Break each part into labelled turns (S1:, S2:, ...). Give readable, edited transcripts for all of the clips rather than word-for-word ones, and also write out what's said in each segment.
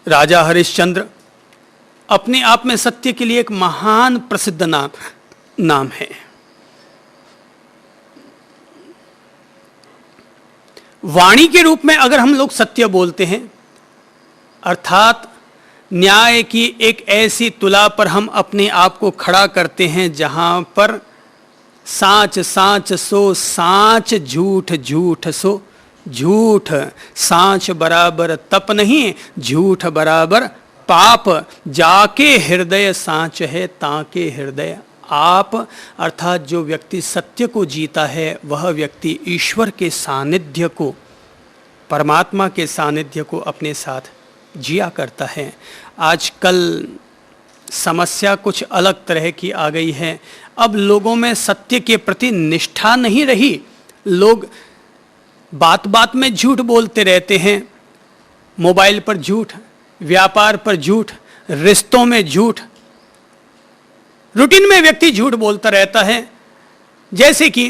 S1: राजा हरिश्चंद्र अपने आप में सत्य के लिए एक महान प्रसिद्ध नाम है। वाणी के रूप में अगर हम लोग सत्य बोलते हैं, अर्थात न्याय की एक ऐसी तुला पर हम अपने आप को खड़ा करते हैं जहां पर साच साच सो साच, झूठ झूठ सो झूठ, साच बराबर तप नहीं, झूठ बराबर पाप, जाके हृदय साच है ताके हृदय आप। अर्थात जो व्यक्ति सत्य को जीता है वह व्यक्ति ईश्वर के सानिध्य को, परमात्मा के सानिध्य को अपने साथ जिया करता है। आजकल समस्या कुछ अलग तरह की आ गई है। अब लोगों में सत्य के प्रति निष्ठा नहीं रही। लोग बात बात में झूठ बोलते रहते हैं, मोबाइल पर झूठ, व्यापार पर झूठ, रिश्तों में झूठ, रूटीन में व्यक्ति झूठ बोलता रहता है। जैसे कि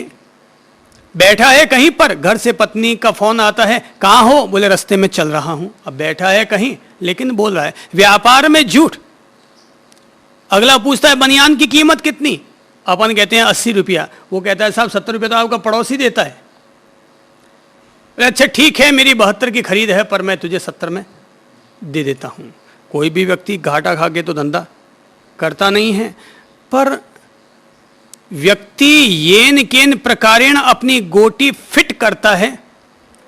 S1: बैठा है कहीं पर, घर से पत्नी का फोन आता है, कहाँ हो, बोले रास्ते में चल रहा हूं। अब बैठा है कहीं लेकिन बोल रहा है। व्यापार में झूठ, अगला पूछता है बनियान की कीमत कितनी, अपन कहते हैं 80 रुपया, वो कहता है साहब 70 रुपया तो आपका पड़ोसी देता है। अच्छा ठीक है, मेरी 72 की खरीद है पर मैं तुझे 70 में दे देता हूं। कोई भी व्यक्ति घाटा खा के तो धंधा करता नहीं है, पर व्यक्ति येन केन प्रकारेण अपनी गोटी फिट करता है,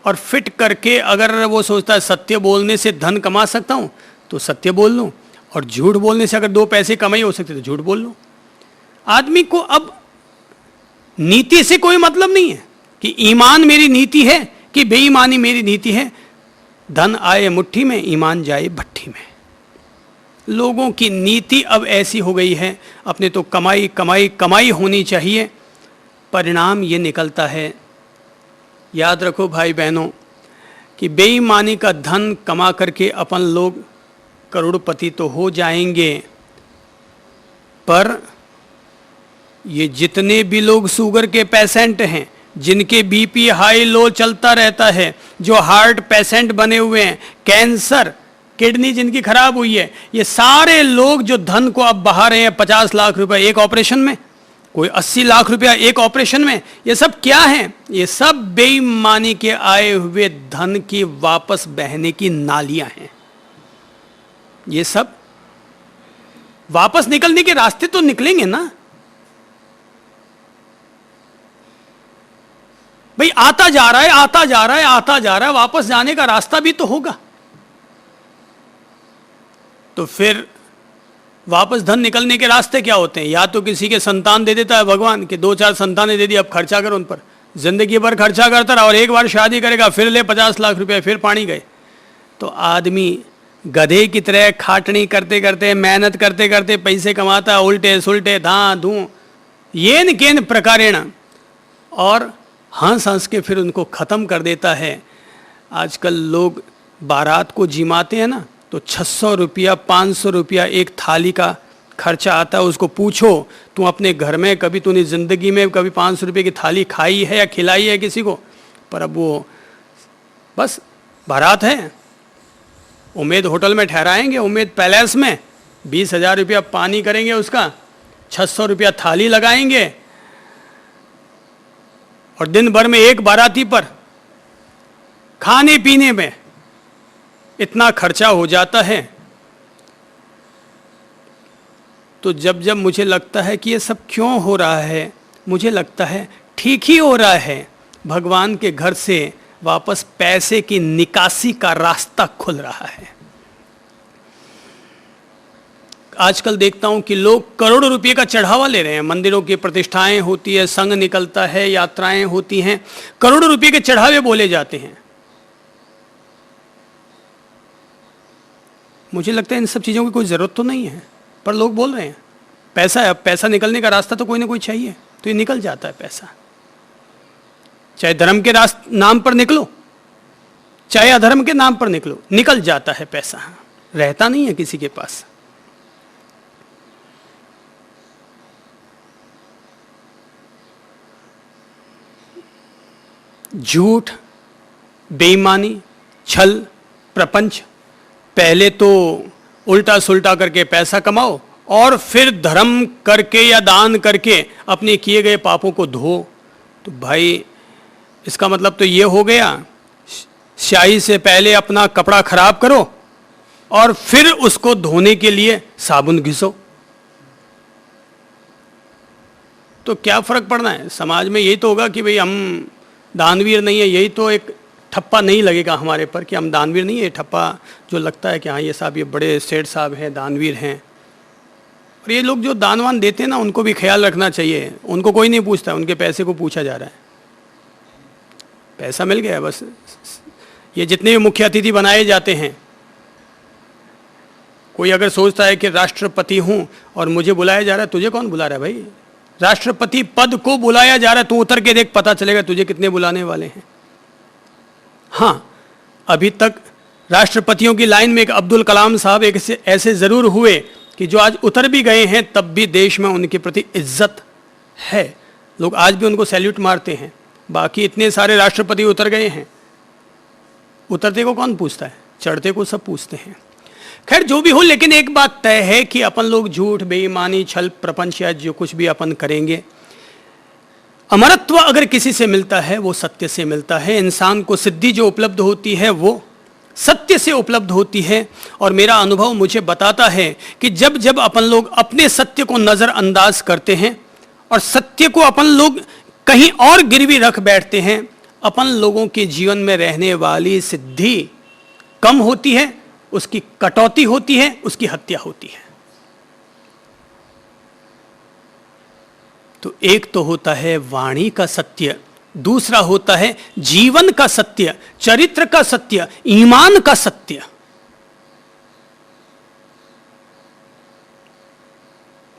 S1: और फिट करके अगर वो सोचता है सत्य बोलने से धन कमा सकता हूं तो सत्य बोल लूं, और झूठ बोलने से अगर 2 पैसे कमाई हो सकते तो झूठ बोल लूं। आदमी को अब नीति से कोई मतलब नहीं है कि ईमान मेरी नीति है कि बेईमानी मेरी नीति है। धन आए मुट्ठी में, ईमान जाए भट्ठी में। लोगों की नीति अब ऐसी हो गई है, अपने तो कमाई कमाई कमाई होनी चाहिए। परिणाम ये निकलता है, याद रखो भाई बहनों, कि बेईमानी का धन कमा करके अपन लोग करोड़पति तो हो जाएंगे, पर ये जितने भी लोग शुगर के पेशेंट हैं, जिनके बीपी हाई लो चलता रहता है, जो हार्ट पेशेंट बने हुए हैं, कैंसर, किडनी जिनकी खराब हुई है, ये सारे लोग जो धन को अब बहा रहे हैं 50 लाख रुपए एक ऑपरेशन में, कोई 80 लाख रुपया एक ऑपरेशन में, ये सब क्या है? ये सब बेईमानी के आए हुए धन की वापस बहने की नालियां हैं। ये सब वापस निकलने के रास्ते तो निकलेंगे ना भाई। आता जा रहा है, आता जा रहा है, आता जा रहा है, वापस जाने का रास्ता भी तो होगा। तो फिर वापस धन निकलने के रास्ते क्या होते हैं? या तो किसी के संतान दे देता है भगवान कि 2-4 संतानें दे दी, अब खर्चा करो उन पर, जिंदगी भर खर्चा करता रहा, और एक बार शादी करेगा फिर ले 50 लाख रुपए, फिर पानी गए। तो आदमी गधे की तरह खाटनी करते करते, मेहनत करते करते पैसे कमाता है, उल्टे सुलटे धां धूं येन केन प्रकारेण, और हंस हंस के फिर उनको ख़त्म कर देता है। आजकल लोग बारात को जिमाते हैं ना, तो 600 रुपया 500 रुपया एक थाली का खर्चा आता है। उसको पूछो तू अपने घर में कभी तूने ज़िंदगी में कभी 500 रुपये की थाली खाई है या खिलाई है किसी को? पर अब वो बस बारात है, उम्मीद होटल में ठहराएंगे, उम्मीद पैलेस में 20,000 रुपया पानी करेंगे, उसका 600 रुपया थाली लगाएंगे, और दिन भर में एक बाराती पर खाने पीने में इतना खर्चा हो जाता है। तो जब जब मुझे लगता है कि ये सब क्यों हो रहा है, मुझे लगता है ठीक ही हो रहा है। भगवान के घर से वापस पैसे की निकासी का रास्ता खुल रहा है। आजकल देखता हूं कि लोग करोड़ों रुपए का चढ़ावा ले रहे हैं। मंदिरों की प्रतिष्ठाएं होती है, संघ निकलता है, यात्राएं होती हैं, करोड़ों रुपए के चढ़ावे बोले जाते हैं। मुझे लगता है इन सब चीज़ों की कोई ज़रूरत तो नहीं है, पर लोग बोल रहे हैं पैसा है, अब पैसा निकलने का रास्ता तो कोई ना कोई चाहिए, तो ये निकल जाता है पैसा। चाहे धर्म के नाम पर निकलो, चाहे अधर्म के नाम पर निकलो, निकल जाता है पैसा, रहता नहीं है किसी के पास। झूठ, बेईमानी, छल, प्रपंच, पहले तो उल्टा सुल्टा करके पैसा कमाओ और फिर धर्म करके या दान करके अपने किए गए पापों को धो। तो भाई इसका मतलब तो ये हो गया, स्याही से पहले अपना कपड़ा खराब करो और फिर उसको धोने के लिए साबुन घिसो। तो क्या फर्क पड़ना है समाज में? यही तो होगा कि भाई हम दानवीर नहीं है, यही तो एक ठप्पा नहीं लगेगा हमारे पर कि हम दानवीर नहीं है। ठप्पा जो लगता है कि हाँ ये साहब ये बड़े सेठ साहब हैं, दानवीर हैं। और ये लोग जो दानवान देते हैं ना, उनको भी ख्याल रखना चाहिए। उनको कोई नहीं पूछता, उनके पैसे को पूछा जा रहा है। पैसा मिल गया बस। ये जितने भी मुख्य अतिथि बनाए जाते हैं, कोई अगर सोचता है कि राष्ट्रपति हूं और मुझे बुलाया जा रहा है, तुझे कौन बुला रहा है भाई? राष्ट्रपति पद को बुलाया जा रहा है, तू उतर के देख, पता चलेगा तुझे कितने बुलाने वाले हैं। हाँ, अभी तक राष्ट्रपतियों की लाइन में एक अब्दुल कलाम साहब एक ऐसे जरूर हुए कि जो आज उतर भी गए हैं, तब भी देश में उनके प्रति इज्जत है। लोग आज भी उनको सैल्यूट मारते हैं। बाकी इतने सारे राष्ट्रपति उतर गए हैं, उतरते को कौन पूछता है? चढ़ते को सब पूछते हैं। खैर जो भी हो, लेकिन एक बात तय है कि अपन लोग झूठ, बेईमानी, छल, प्रपंच या जो कुछ भी अपन करेंगे, अमरत्व अगर किसी से मिलता है वो सत्य से मिलता है। इंसान को सिद्धि जो उपलब्ध होती है वो सत्य से उपलब्ध होती है। और मेरा अनुभव मुझे बताता है कि जब जब अपन लोग अपने सत्य को नजरअंदाज करते हैं और सत्य को अपन लोग कहीं और गिरवी रख बैठते हैं, अपन लोगों के जीवन में रहने वाली सिद्धि कम होती है, उसकी कटौती होती है, उसकी हत्या होती है। तो एक तो होता है वाणी का सत्य, दूसरा होता है जीवन का सत्य, चरित्र का सत्य, ईमान का सत्य।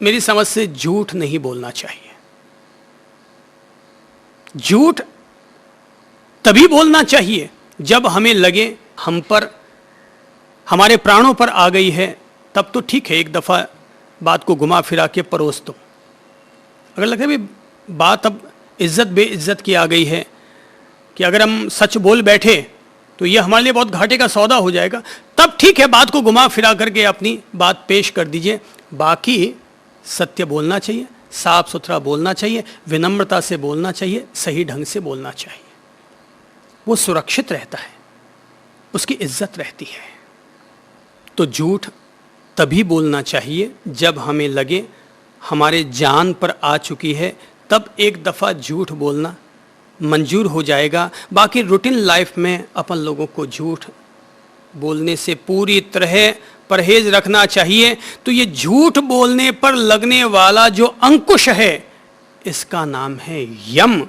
S1: मेरी समझ से झूठ नहीं बोलना चाहिए। झूठ तभी बोलना चाहिए जब हमें लगे हम पर, हमारे प्राणों पर आ गई है, तब तो ठीक है, एक दफा बात को घुमा फिरा के परोस दो। अगर लगता है भाई बात अब इज्जत बेइज्जत की आ गई है कि अगर हम सच बोल बैठे तो ये हमारे लिए बहुत घाटे का सौदा हो जाएगा, तब ठीक है, बात को घुमा फिरा करके अपनी बात पेश कर दीजिए। बाकी सत्य बोलना चाहिए, साफ सुथरा बोलना चाहिए, विनम्रता से बोलना चाहिए, सही ढंग से बोलना चाहिए। वो सुरक्षित रहता है, उसकी इज्जत रहती है। तो झूठ तभी बोलना चाहिए जब हमें लगे हमारे जान पर आ चुकी है, तब एक दफ़ा झूठ बोलना मंजूर हो जाएगा। बाकी रूटीन लाइफ में अपन लोगों को झूठ बोलने से पूरी तरह परहेज रखना चाहिए। तो ये झूठ बोलने पर लगने वाला जो अंकुश है, इसका नाम है यम।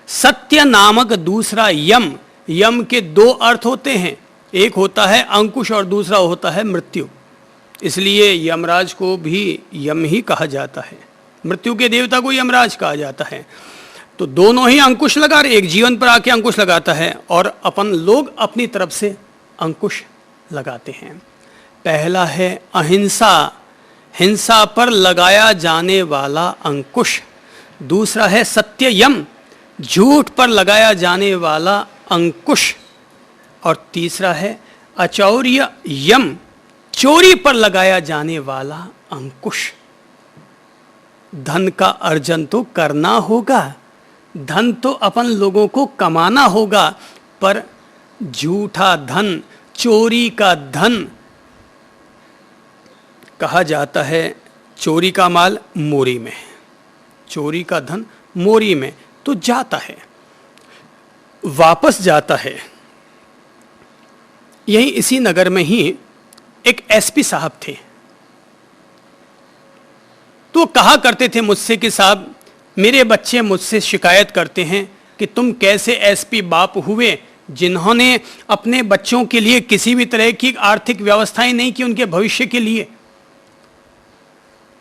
S1: सत्य नामक दूसरा यम। यम के दो अर्थ होते हैं, एक होता है अंकुश और दूसरा होता है मृत्यु। इसलिए यमराज को भी यम ही कहा जाता है, मृत्यु के देवता को यमराज कहा जाता है। तो दोनों ही अंकुश लगा रहे, एक जीवन पर आके अंकुश लगाता है और अपन लोग अपनी तरफ से अंकुश लगाते हैं। पहला है अहिंसा, हिंसा पर लगाया जाने वाला अंकुश। दूसरा है सत्ययम, झूठ पर लगाया जाने वाला अंकुश। और तीसरा है अचौर्य यम, चोरी पर लगाया जाने वाला अंकुश। धन का अर्जन तो करना होगा, धन तो अपन लोगों को कमाना होगा, पर झूठा धन, चोरी का धन, कहा जाता है चोरी का माल मोरी में, चोरी का धन मोरी में तो जाता है, वापस जाता है। यही इसी नगर में ही एक एसपी साहब थे, तो कहा करते थे मुझसे कि साहब मेरे बच्चे मुझसे शिकायत करते हैं कि तुम कैसे एसपी बाप हुए जिन्होंने अपने बच्चों के लिए किसी भी तरह की आर्थिक व्यवस्थाएं नहीं की उनके भविष्य के लिए।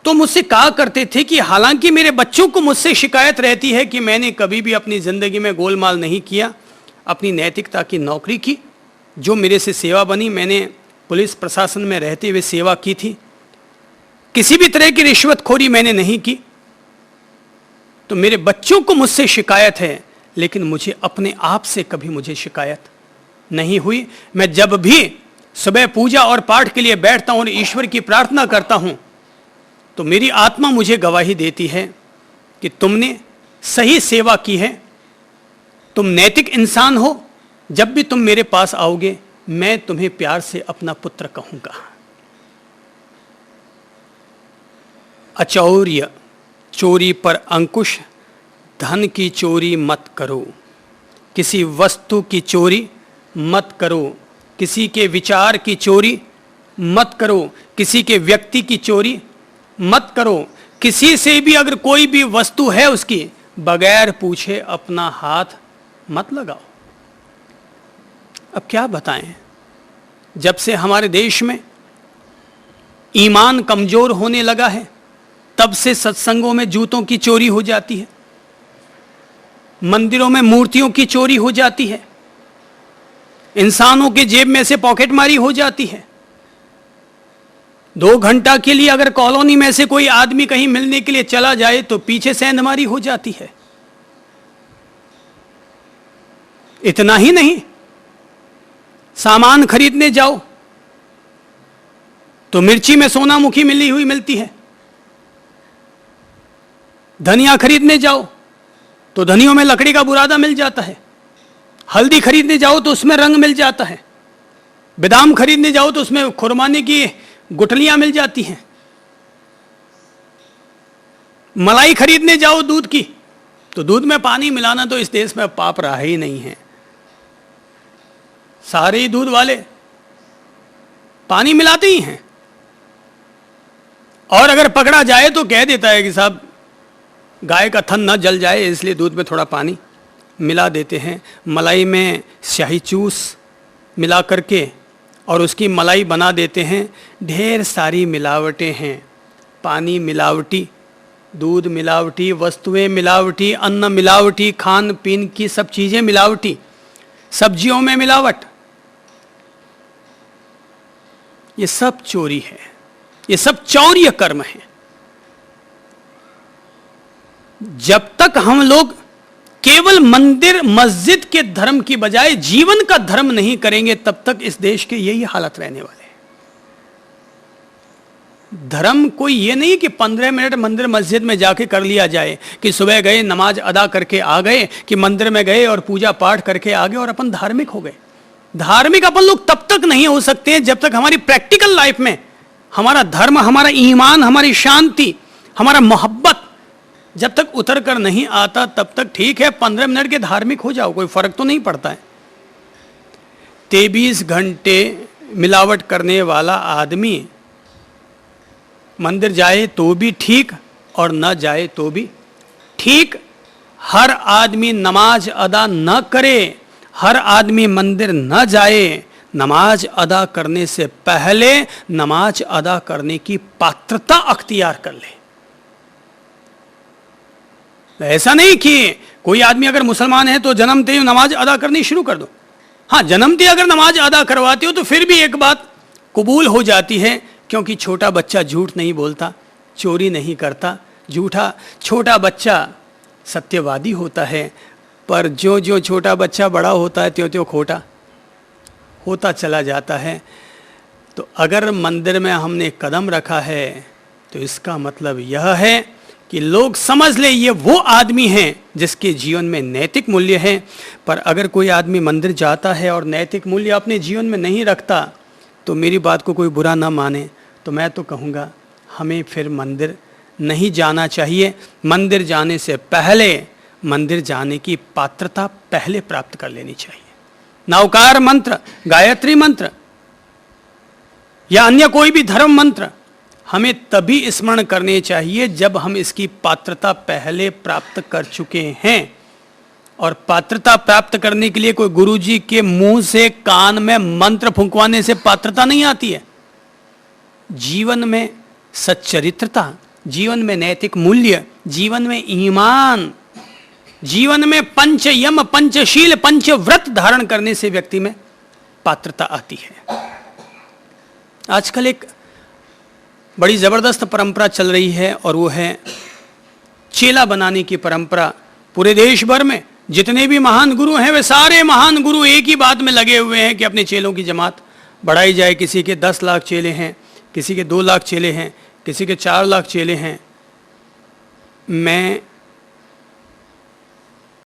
S1: तो मुझसे कहा करते थे कि हालांकि मेरे बच्चों को मुझसे शिकायत रहती है कि मैंने कभी भी अपनी जिंदगी में गोलमाल नहीं किया, अपनी नैतिकता की नौकरी की, जो मेरे से सेवा बनी मैंने पुलिस प्रशासन में रहते हुए सेवा की थी, किसी भी तरह की रिश्वतखोरी मैंने नहीं की। तो मेरे बच्चों को मुझसे शिकायत है, लेकिन मुझे अपने आप से कभी मुझे शिकायत नहीं हुई। मैं जब भी सुबह पूजा और पाठ के लिए बैठता हूं और ईश्वर की प्रार्थना करता हूं, तो मेरी आत्मा मुझे गवाही देती है कि तुमने सही सेवा की है, तुम नैतिक इंसान हो। जब भी तुम मेरे पास आओगे मैं तुम्हें प्यार से अपना पुत्र कहूंगा। अचौर्य, चोरी पर अंकुश, धन की चोरी मत करो, किसी वस्तु की चोरी मत करो, किसी के विचार की चोरी मत करो, किसी के व्यक्ति की चोरी मत करो। किसी से भी अगर कोई भी वस्तु है उसकी, बगैर पूछे अपना हाथ मत लगाओ। अब क्या बताएं, जब से हमारे देश में ईमान कमजोर होने लगा है, तब से सत्संगों में जूतों की चोरी हो जाती है, मंदिरों में मूर्तियों की चोरी हो जाती है, इंसानों के जेब में से पॉकेटमारी हो जाती है। 2 घंटा के लिए अगर कॉलोनी में से कोई आदमी कहीं मिलने के लिए चला जाए तो पीछे सेंधमारी हो जाती है। इतना ही नहीं, सामान खरीदने जाओ तो मिर्ची में सोनामुखी मिली हुई मिलती है, धनिया खरीदने जाओ तो धनियों में लकड़ी का बुरादा मिल जाता है, हल्दी खरीदने जाओ तो उसमें रंग मिल जाता है, बादाम खरीदने जाओ तो उसमें खुरमाने की गुठलियां मिल जाती हैं, मलाई खरीदने जाओ दूध की तो दूध में पानी मिलाना तो इस देश में पाप रहा ही नहीं है। सारे ही दूध वाले पानी मिलाते ही हैं, और अगर पकड़ा जाए तो कह देता है कि साहब गाय का थन न जल जाए इसलिए दूध में थोड़ा पानी मिला देते हैं। मलाई में शाही चूस मिला करके और उसकी मलाई बना देते हैं। ढेर सारी मिलावटें हैं, पानी मिलावटी, दूध मिलावटी, वस्तुएं मिलावटी, अन्न मिलावटी, खान पीन की सब चीज़ें मिलावटी, सब्जियों में मिलावट, ये सब चोरी है, ये सब चौर्य कर्म है। जब तक हम लोग केवल मंदिर मस्जिद के धर्म की बजाय जीवन का धर्म नहीं करेंगे, तब तक इस देश के यही हालत रहने वाले हैं। धर्म कोई ये नहीं कि 15 मिनट मंदिर मस्जिद में जाके कर लिया जाए, कि सुबह गए नमाज अदा करके आ गए, कि मंदिर में गए और पूजा पाठ करके आ गए और अपन धार्मिक हो गए। धार्मिक अपन लोग तब तक नहीं हो सकते हैं जब तक हमारी प्रैक्टिकल लाइफ में हमारा धर्म, हमारा ईमान, हमारी शांति, हमारा मोहब्बत जब तक उतर कर नहीं आता, तब तक ठीक है 15 मिनट के धार्मिक हो जाओ, कोई फर्क तो नहीं पड़ता है। 23 घंटे मिलावट करने वाला आदमी मंदिर जाए तो भी ठीक और न जाए तो भी ठीक। हर आदमी नमाज अदा न करे, हर आदमी मंदिर न जाए। नमाज अदा करने से पहले नमाज अदा करने की पात्रता अख्तियार कर ले। ऐसा नहीं कि कोई आदमी अगर मुसलमान है तो जन्मते ही नमाज अदा करनी शुरू कर दो। हाँ, जन्मते अगर नमाज अदा करवाते हो तो फिर भी एक बात कबूल हो जाती है, क्योंकि छोटा बच्चा झूठ नहीं बोलता, चोरी नहीं करता। छोटा बच्चा सत्यवादी होता है, पर जो जो छोटा बच्चा बड़ा होता है त्यों त्यों खोटा होता चला जाता है। तो अगर मंदिर में हमने कदम रखा है तो इसका मतलब यह है कि लोग समझ ले ये वो आदमी हैं जिसके जीवन में नैतिक मूल्य है। पर अगर कोई आदमी मंदिर जाता है और नैतिक मूल्य अपने जीवन में नहीं रखता, तो मेरी बात को कोई बुरा ना माने, तो मैं तो कहूँगा हमें फिर मंदिर नहीं जाना चाहिए। मंदिर जाने से पहले मंदिर जाने की पात्रता पहले प्राप्त कर लेनी चाहिए। नवकार मंत्र, गायत्री मंत्र या अन्य कोई भी धर्म मंत्र हमें तभी स्मरण करने चाहिए जब हम इसकी पात्रता पहले प्राप्त कर चुके हैं। और पात्रता प्राप्त करने के लिए कोई गुरुजी के मुंह से कान में मंत्र फुंकवाने से पात्रता नहीं आती है। जीवन में सच्चरित्रता, जीवन में नैतिक मूल्य, जीवन में ईमान, जीवन में पंच यम, पंचशील, पंचव्रत धारण करने से व्यक्ति में पात्रता आती है। आजकल एक बड़ी जबरदस्त परंपरा चल रही है और वो है चेला बनाने की परंपरा। पूरे देश भर में जितने भी महान गुरु हैं वे सारे महान गुरु एक ही बात में लगे हुए हैं कि अपने चेलों की जमात बढ़ाई जाए, किसी के 10 लाख चेले हैं, किसी के 2 लाख चेले हैं, किसी के 4 लाख चेले हैं, मैं